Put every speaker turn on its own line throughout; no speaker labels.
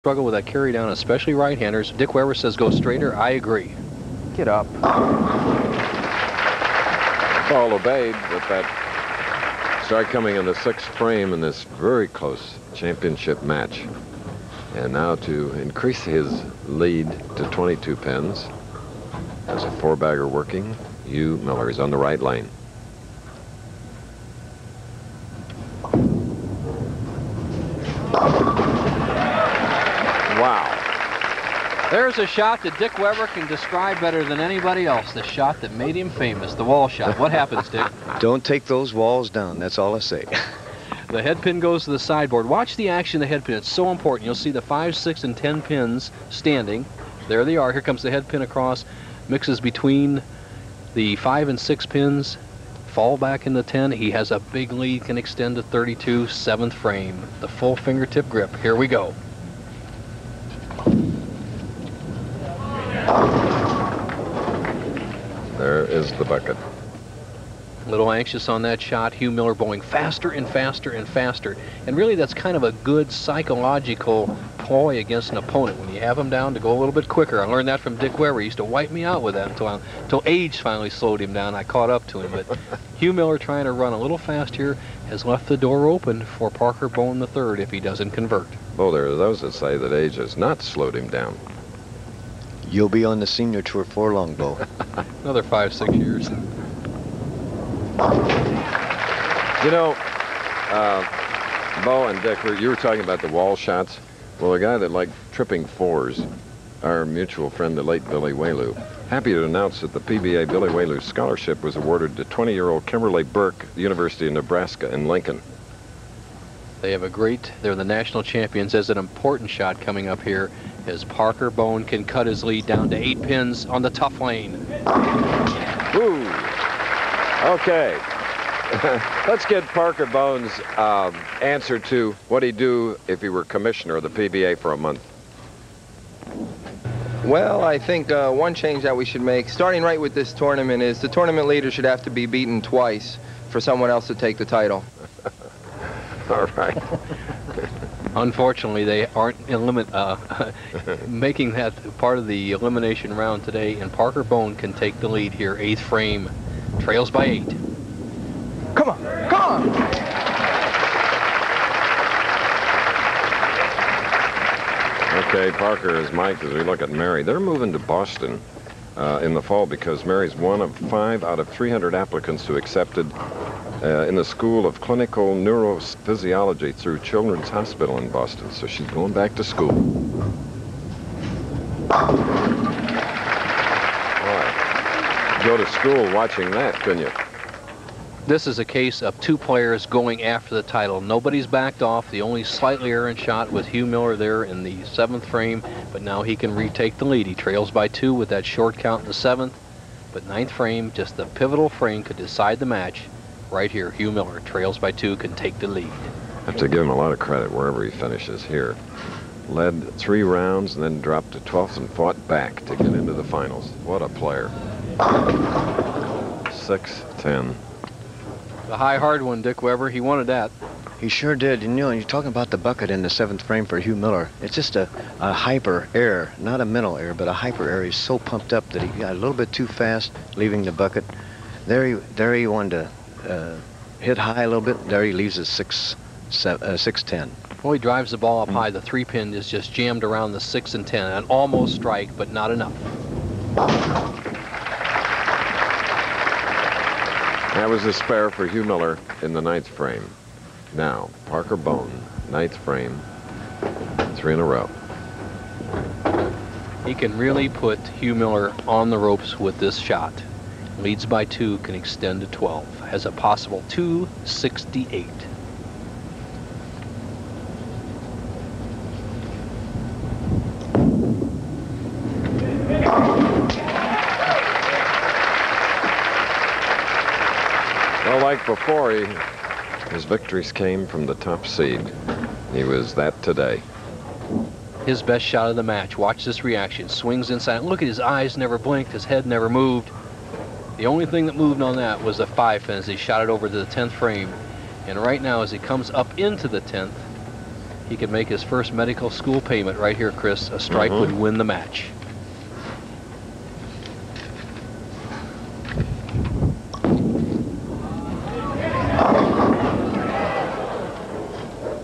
Struggle with that carry down, especially right-handers. Dick Weber says go straighter. I agree.
Get up.
Ball obeyed with that strike coming in the 6th frame in this very close championship match. And now to increase his lead to 22 pins as a 4-bagger working, Hugh Miller is on the right lane. Wow.
There's a shot that Dick Weber can describe better than anybody else. The shot that made him famous, the wall shot. What happens, Dick?
Don't take those walls down. That's all I say.
The head pin goes to the sideboard. Watch the action of the head pin. It's so important. You'll see the 5, 6, and 10 pins standing. There they are. Here comes the head pin across. Mixes between the 5 and 6 pins. Fall back in the 10. He has a big lead. Can extend to 32. 7th frame. The full fingertip grip. Here we go.
There is the bucket.
A little anxious on that shot. Hugh Miller going faster and faster and faster. And really that's kind of a good psychological ploy against an opponent. When you have him down, to go a little bit quicker. I learned that from Dick Weber. He used to wipe me out with that until age finally slowed him down. I caught up to him. But Hugh Miller trying to run a little fast here has left the door open for Parker Bohn III if he doesn't convert.
Well, there are those that say that age has not slowed him down.
You'll be on the senior tour for long, Bo.
Another 5, 6 years.
You know, Bo and Dick, you were talking about the wall shots. Well, a guy that liked tripping 4s, our mutual friend, the late Billy Whalou, happy to announce that the PBA Billy Whalou Scholarship was awarded to 20-year-old Kimberly Burke, University of Nebraska in Lincoln.
They have they're the national champions. There's an important shot coming up here as Parker Bohn can cut his lead down to 8 pins on the tough lane.
Ooh. Okay. Let's get Parker Bohn's answer to what he'd do if he were commissioner of the PBA for a month.
Well, I think one change that we should make, starting right with this tournament, is the tournament leader should have to be beaten twice for someone else to take the title.
All right.
Unfortunately, they aren't making that part of the elimination round today, and Parker Bohn can take the lead here. 8th frame, trails by 8.
Come on, come on!
Okay, Parker is mic'd as we look at Mary. They're moving to Boston in the fall because Mary's one of 5 out of 300 applicants who accepted in the School of Clinical Neurophysiology through Children's Hospital in Boston. So she's going back to school. Boy, go to school watching that, couldn't you?
This is a case of 2 players going after the title. Nobody's backed off. The only slightly errant shot was Hugh Miller there in the 7th frame, but now he can retake the lead. He trails by 2 with that short count in the 7th, but 9th frame, just the pivotal frame, could decide the match. Right here, Hugh Miller trails by 2, can take the lead.
I have to give him a lot of credit wherever he finishes here. Led 3 rounds and then dropped to 12th and fought back to get into the finals. What a player. 6-10.
The high hard one, Dick Weber. He wanted that.
He sure did. And, you know, you're talking about the bucket in the 7th frame for Hugh Miller. It's just a hyper error, not a mental error, but a hyper error. He's so pumped up that he got a little bit too fast leaving the bucket. There he wanted to hit high a little bit. There he leaves at 6-10.
Well, he drives the ball up high. The 3-pin is just jammed around the 6 and 10. An almost strike, but not enough.
That was a spare for Hugh Miller in the 9th frame. Now, Parker Bohn, 9th frame, 3 in a row.
He can really put Hugh Miller on the ropes with this shot. Leads by 2, can extend to 12. Has a possible 268.
Well, like before, his victories came from the top seed. He was that today.
His best shot of the match. Watch this reaction. Swings inside. Look at his eyes never blinked. His head never moved. The only thing that moved on that was the 5 pin as he shot it over to the 10th frame. And right now, as he comes up into the 10th, he could make his first medical school payment right here, Chris. A strike would win the match.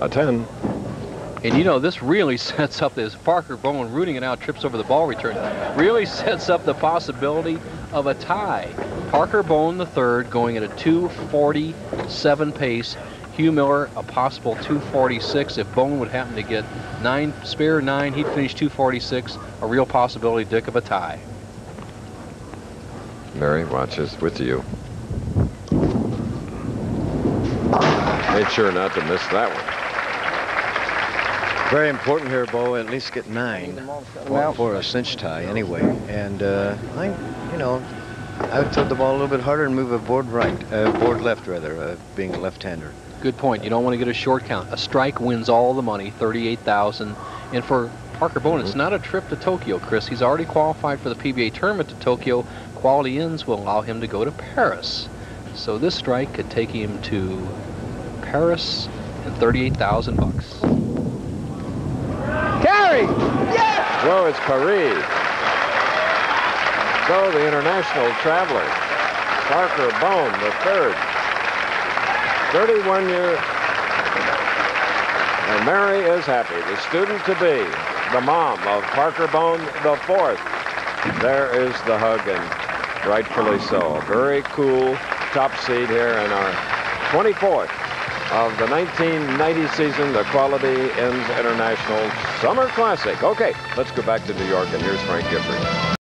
A 10.
And you know, this really sets up this Parker Bohn rooting it out, trips over the ball return. Really sets up the possibility of a tie. Parker Bohn III going at a 2:47 pace. Hugh Miller a possible 2:46. If Bohn would happen to get spare 9, he'd finish 2:46. A real possibility, Dick, of a tie.
Mary watches with you. Made sure not to miss that one.
Very important here, Bo, at least get 9 for a cinch tie anyway. And I would throw the ball a little bit harder and move a board left rather, being a left-hander.
Good point. You don't want to get a short count. A strike wins all the money, $38,000. And for Parker Bohn, it's not a trip to Tokyo, Chris. He's already qualified for the PBA tournament to Tokyo. Quality ends will allow him to go to Paris. So this strike could take him to Paris and $38,000.
Carry! Yes!
Whoa, it's Paris. So the international traveler, Parker Bohn III, 31 years. And Mary is happy. The student-to-be, the mom of Parker Bohn IV. There is the hug, and rightfully so. Very cool top seed here in our 24th of the 1990 season, the Quality Ends International Summer Classic. Okay, let's go back to New York, and here's Frank Gifford.